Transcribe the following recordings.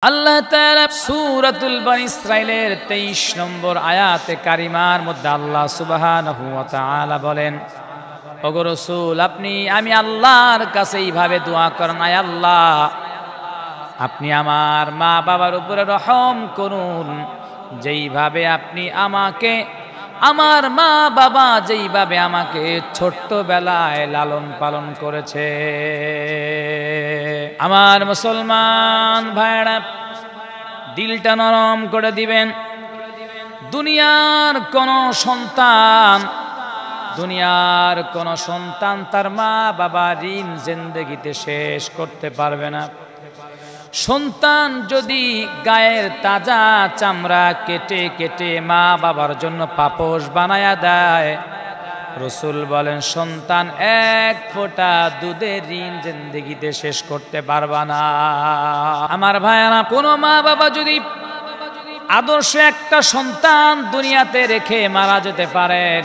আল্লাহ তাআলা সূরাতুল বনী ইসরাঈলের 23 নম্বর আয়াতে কারিমার মধ্যে আল্লাহ সুবহানাহু ওয়া তাআলা বলেন, ওগো রাসূল আমি আল্লাহর কাছে এইভাবে দোয়া করেন, আয় আল্লাহ আপনি আমার মা বাবার উপরে রহম করুন, যেইভাবে আপনি আমাকে আমার মা বাবা যেইভাবে আমাকে ছোট্টবেলায় লালন পালন করেছে। আমার মুসলমান ভাইরা দিলটা নরম করে দিবেন। দুনিয়ার কোন সন্তান তার মা বাবার ঋণ জিন্দেগিতে শেষ করতে পারবে না। সন্তান যদি গায়ের তাজা চামড়া কেটে কেটে মা বাবার জন্য পাপোশ বানায়া দেয়, রাসূল বলেন সন্তান এক ফোঁটা দুধের ঋণ জিন্দেগিতে শেষ করতে পারবে না। আমার ভাইয়ারা, কোন মা বাবা যদি আদর্শ একটা সন্তান দুনিয়াতে রেখে মারা যেতে পারেন,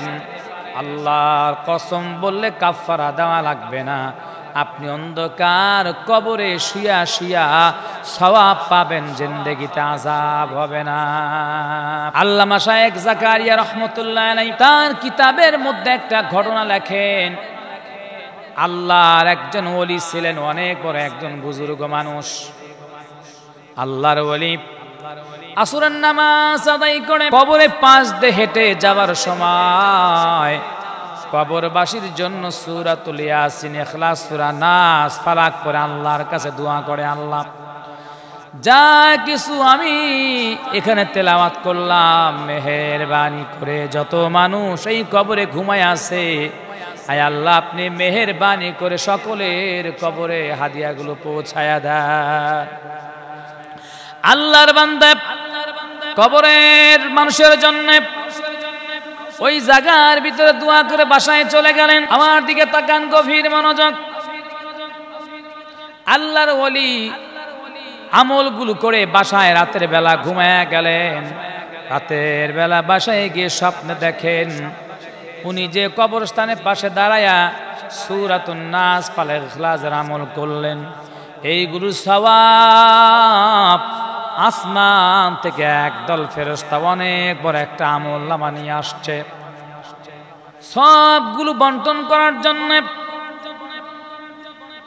আল্লাহর কসম বললে কাফারা দেওয়া লাগবে না, আপনি অন্ধকার কবরে শুয়া শুয়া সওয়াব পাবেন, জিন্দেগিতে আযাব হবে না। আল্লামা শায়েখ জাকারিয়া রাহমাতুল্লাহ আলাইহি তার কিতাবের মধ্যে একটা ঘটনা লেখেন। আল্লাহর একজন ওলি ছিলেন, অনেক বড় একজন বুজুর্গ মানুষ, আল্লাহর ওলি। আসরের নামাজ আদায় করে কবরে পাশ দিয়ে হেঁটে যাবার সময় কবরবাসীর জন্য সূরাতুল ইয়াসিন, ইখলাস, সূরা নাস, ফালাক পড়ে আল্লাহর কাছে দোয়া করে, আল্লাহ যা কিছু আমি এখানে তেলাওয়াত করলাম মেহেরবানি করে যত মানুষ এই কবরে ঘুমায় আছে, আয় আল্লাহ আপনি মেহেরবানি করে সকলের কবরে হাদিয়াগুলো পৌঁছায়া দেন। আল্লাহর বান্দা কবরের মানুষের জন্য ওই জায়গার ভিতরে দোয়া করে বাসায় চলে গেলেন। আমার দিকে তাকান, গভীর মনোযোগ। আল্লাহর ওলি আমলগুলো করে বাসায় রাতের বেলা ঘুমায়া গেলেন। রাতের বেলা বাসায় গিয়ে স্বপ্নে দেখেন উনি যে কবরস্থানের পাশে দাঁড়ায়া সূরাতুন নাস, ফালাক, ইখলাসের আমল করলেন, এইগুলো সওয়াব আসমান থেকে একদল ফেরেশতা অনেক বড় একটা আমলনামা নিয়ে আসছে, সবগুলো বন্টন করার জন্য।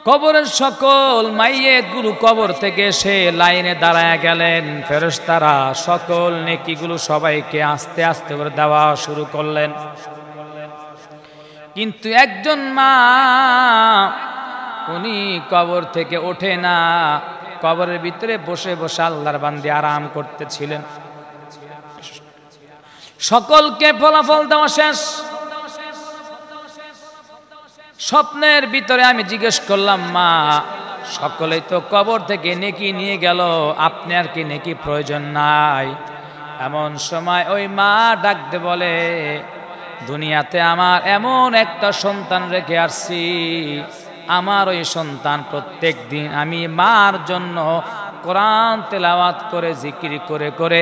কবরের সকল মাইয়েতগুলো কবর থেকে সে লাইনে দাঁড়ায় গেলেন। ফেরেশতারা সকল নেকিগুলো সবাইকে আস্তে আস্তে করে দেওয়া শুরু করলেন, কিন্তু একজন মা উনি কবর থেকে ওঠে না, কবরের ভিতরে বসে বসে আল্লাহর বান্দা আরাম করতেছিলেন। সকলকে ফলাফল দেওয়া শেষ। স্বপ্নের ভিতরে আমি জিজ্ঞেস করলাম, মা সকলেই তো কবর থেকে নেকি নিয়ে গেল, আপনার কি নেকি প্রয়োজন নাই? এমন সময় ওই মা ডাকতে বলে, দুনিয়াতে আমার এমন একটা সন্তান রেখে আসছি, আমার ওই সন্তান প্রত্যেক দিন আমি মার জন্য কোরআন তেলাওয়াত করে জিকির করে করে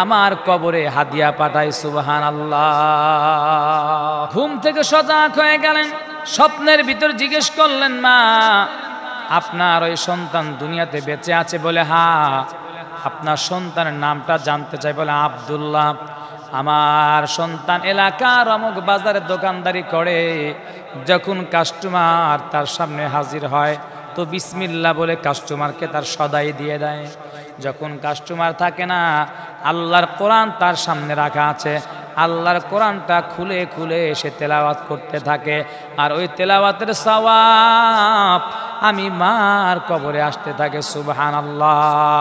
আমার কবরে হাদিয়া পাঠাই। সুবহানাল্লাহ। ঘুম থেকে সজাগ হয়ে গেলেন, স্বপ্নের ভিতর জিজ্ঞেস করলেন, মা আপনার ওই সন্তান দুনিয়াতে বেঁচে আছে? বলে হ্যাঁ। আপনার সন্তানের নামটা জানতে চাই? বলে আব্দুল্লাহ। আমার সন্তান এলাকার অমুক বাজারে দোকানদারি করে, যখন কাস্টমার তার সামনে হাজির হয় তো বিসমিল্লাহ বলে কাস্টমারকে তার সদাই দিয়ে দেয়। যখন কাস্টমার থাকে না, আল্লাহর কোরআন তার সামনে রাখা আছে, আল্লাহর কোরআনটা খুলে খুলে সে তেলাওয়াত করতে থাকে, আর ওই তেলাওয়াতের সওয়াব আমি মার কবরে আসতে থাকে। সুবহানাল্লাহ।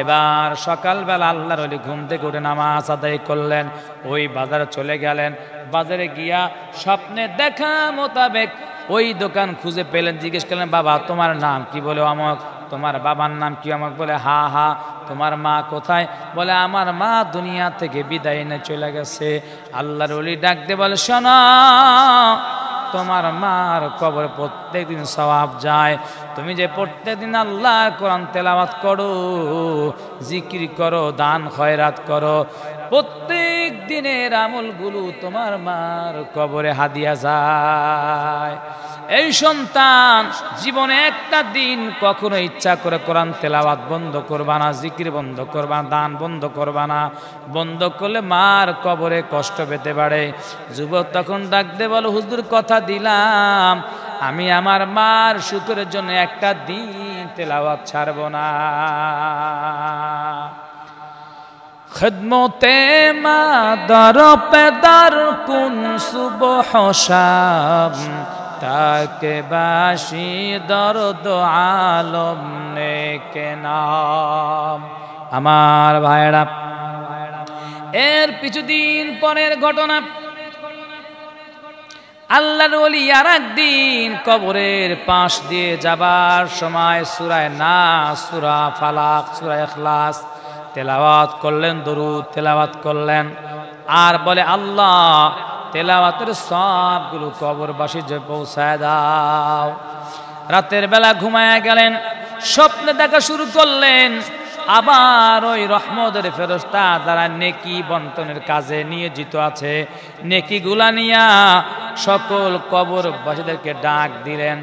এবার সকালবেলা আল্লাহর ওলি ঘুম থেকে উঠে নামাজ আদায় করলেন, ওই বাজারে চলে গেলেন। বাজারে গিয়া স্বপ্নে দেখা মোতাবেক ওই দোকান খুঁজে পেলেন। জিজ্ঞেস করলেন, বাবা তোমার নাম কি? বলে অমক। তোমার বাবার নাম কি? অমক। বলে হা হা। তোমার মা কোথায়? বলে আমার মা দুনিয়া থেকে বিদায় নিয়ে চলে গেছে। আল্লাহর ওলি ডাক দিয়ে বলে, শোনো, তোমার মার কবরে প্রত্যেকদিন সওয়াব যায়, তুমি যে প্রত্যেকদিন আল্লাহর কোরআন তেলাওয়াত করো, জিকির করো, দান খয়রাত করো, প্রত্যেক দিনের আমলগুলো তোমার মার কবরে হাদিয়া যায়। এই সন্তান জীবনে একটা দিন কখনো ইচ্ছা করে কোরআন তেলাওয়াত বন্ধ করবা না, জিকির বন্ধ করবা না, দান বন্ধ করবা না। বন্ধ করলে মার কবরে কষ্ট পেতে পারে। যুবক তখন ডাক দে বলো, হুজুর কথা দিলাম আমি আমার মার সুখের জন্য একটা দিন তেলাওয়াত ছাড়ব না। খিদমতে মা দর পেদার কুন সুবহ শাম, তাকে বাসি দরদ আলম নেকে নাম। আমার ভাইরা, এর কিছুদিন পরের ঘটনা, আল্লাহর ওলি আর একদিন কবরের পাশ দিয়ে যাবার সময় সূরা নাস, সূরা ফালাক, সূরা ইখলাস তেলাওয়াত করলেন, দরুদ তেলাওয়াত করলেন, আর বলে আল্লাহ তেলাওয়াতের সবগুলো কবরবাসী যে পৌঁছায় দাও। রাতের বেলা ঘুমায়া গেলেন, স্বপ্নে দেখা শুরু করলেন, আবার ওই রহমতের ফেরেশতা যারা নেকি বন্টনের কাজে নিয়োজিত আছে, নেকিগুলা নিয়া সকল কবরবাসীদেরকে ডাক দিলেন।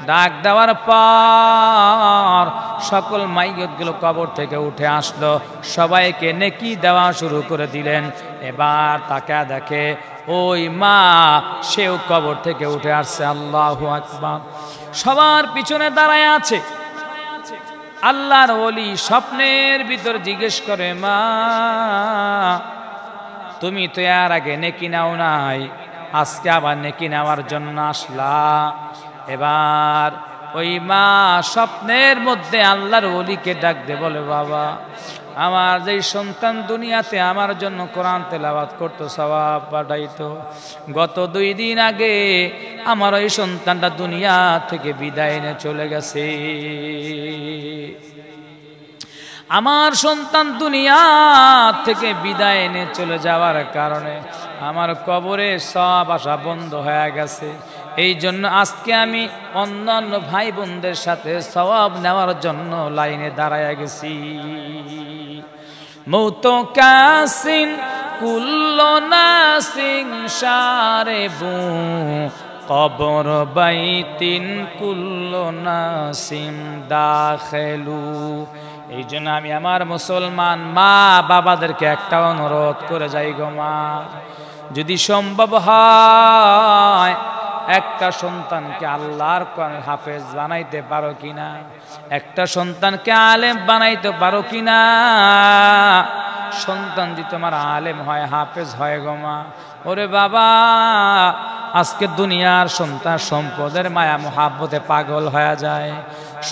ডাক দেওয়ার পর সকল মাইয়তগুলো কবর থেকে উঠে আসলো, সবাইকে নেকি দেওয়া শুরু করে দিলেন। এবার তাকে দেখে ওই মা, সেও কবর থেকে উঠে আসছে। আল্লাহু আকবার। সবার পিছনে দাঁড়ায় আছে। আল্লাহর ওলি স্বপ্নের ভিতর জিজ্ঞেস করে, মা তুমি তো এর আগে নেকি নাও নাই, আজকে আবার নেকি নেওয়ার জন্য আসলা। এবার ওই মা স্বপ্নের মধ্যে আল্লাহর ওলিকে ডাক দে বলে, বাবা আমার যেই সন্তান দুনিয়াতে আমার জন্য কোরআন তেলাওয়াত করতো, সওয়াব পাঠাইতো, গত 2 দিন আগে আমার ওই সন্তানটা দুনিয়া থেকে বিদায় নিয়ে চলে গেছে। আমার সন্তান দুনিয়া থেকে বিদায় নিয়ে চলে যাওয়ার কারণে আমার কবরে সব আশা বন্ধ হয়ে গেছে। এই জন্য আজকে আমি অন্যান্য ভাই বোনদের সাথে সওয়াব নেওয়ার জন্য লাইনে দাঁড়ায় গেছি। মৌত কাসিন কুল্লো নাসিং সারেবু, কবর বাইতিন কুল্লো নাসিম দাখিলু। এই জন্য আমি আমার মুসলমান মা বাবাদেরকে একটা অনুরোধ করে যাই গো মা, যদি সম্ভব হয় একটা সন্তানকে আল্লাহর কোরআনের হাফেজ বানাইতে পারো কিনা, একটা সন্তানকে আলেম বানাইতে পারো কিনা। সন্তান যদি তোমার আলেম হয়, হাফেজ হয় গো মা, ওরে বাবা আজকে দুনিয়ার সন্তান সম্পদের মায়া মোহাব্বতে পাগল হয়ে যায়।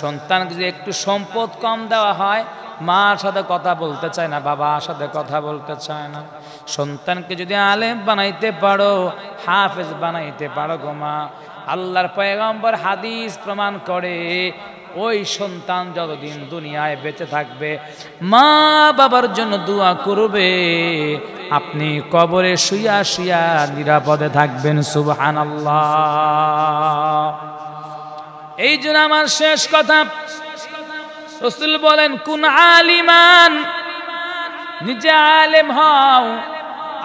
সন্তানকে যদি একটু সম্পদ কম দেওয়া হয়, মার সাথে কথা বলতে চায় না, বাবার সাথে কথা বলতে চায় না। সন্তানকে যদি আলেম বানাইতে পারো, হাফেজ বানাইতে পারো গো মা, আল্লাহর পয়গম্বর হাদিস প্রমাণ করে ওই সন্তান যতদিন দুনিয়ায় বেঁচে থাকবে মা বাবার জন্য দোয়া করবে, আপনি কবরে শুয়া শুয়া নিরাপদে থাকবেন। সুবহানাল্লাহ। এই জন্য আমার শেষ কথা, রাসূল বলেন কুন আলিমান, নিজে আলেম হও,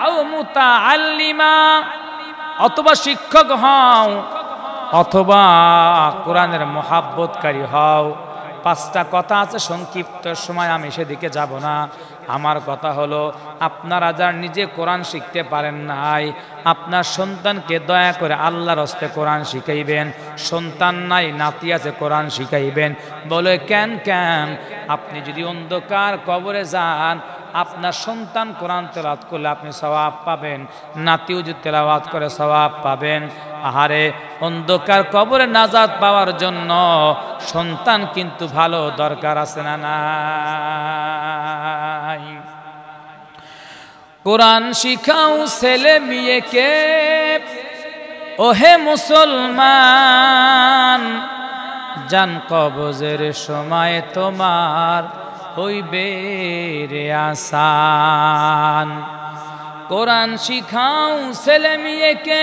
আও মুতাআল্লিমা, অথবা শিক্ষক হও, অথবা কোরআনের মহাব্বতকারী হও। 5টা কথা আছে, সংক্ষিপ্ত সময় আমি সেদিকে যাব না। আমার কথা হলো, আপনারা যারা নিজে কোরআন শিখতে পারেন নাই, আপনার সন্তানকে দয়া করে আল্লাহর হস্তে কোরআন শিখাইবেন। সন্তান নাই, নাতি আছে, কোরআন শিখাইবেন। বলে কেন কেন? আপনি যদি অন্ধকার কবরে যান, আপনার সন্তান কোরআন তেলাওয়াত করলে আপনি সওয়াব পাবেন, নাতিও যদি তেলাওয়াত করে সওয়াব পাবেন। আহারে, অন্ধকার কবরে নাজাত পাওয়ার জন্য সন্তান কিন্তু ভালো দরকার আছে না নাই? কোরআন শিখাও ছেলে মেয়েকে, ওহে মুসলমান, জান কবজের সময় তোমার হইবে রে আসান। কোরআন শিখাও ছেলে মেয়েকে,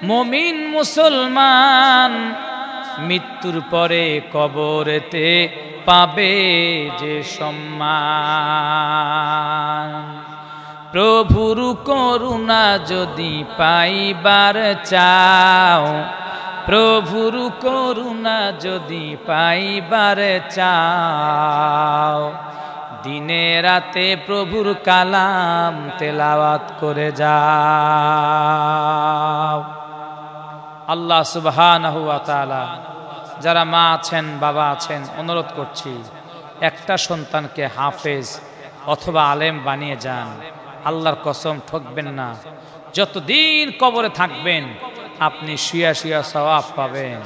মুমিন মুসলমান, মৃত্যুর পরে কবরেতে পাবে যে সম্মান। প্রভুর করুণা যদি পাইবার চাও, প্রভুর করুণা যদি পাইবারে চাও, দিনে রাতে প্রভুর কালাম তেলাওয়াত করে যাও। আল্লাহ সুবহানাহু ওয়া তাআলা যারা মা আছেন বাবা আছেন অনুরোধ করছি একটা সন্তানকে হাফেজ অথবা আলেম বানিয়ে যান। আল্লাহর কসম ঠকবেন না, যতদিন কবরে থাকবেন আপনি শুয়া শুয়া সওয়াব পাবেন।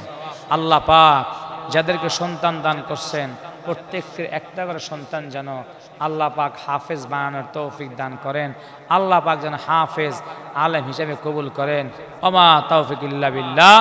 আল্লাহ পাক যাদেরকে সন্তান দান করছেন প্রত্যেকের একটা করে সন্তান যেন আল্লাহ পাক হাফেজ বানানোর তৌফিক দান করেন। আল্লাহ পাক যেন হাফেজ আলেম হিসেবে কবুল করেন। ওমা তাওফিক ইল্লা বিল্লাহ।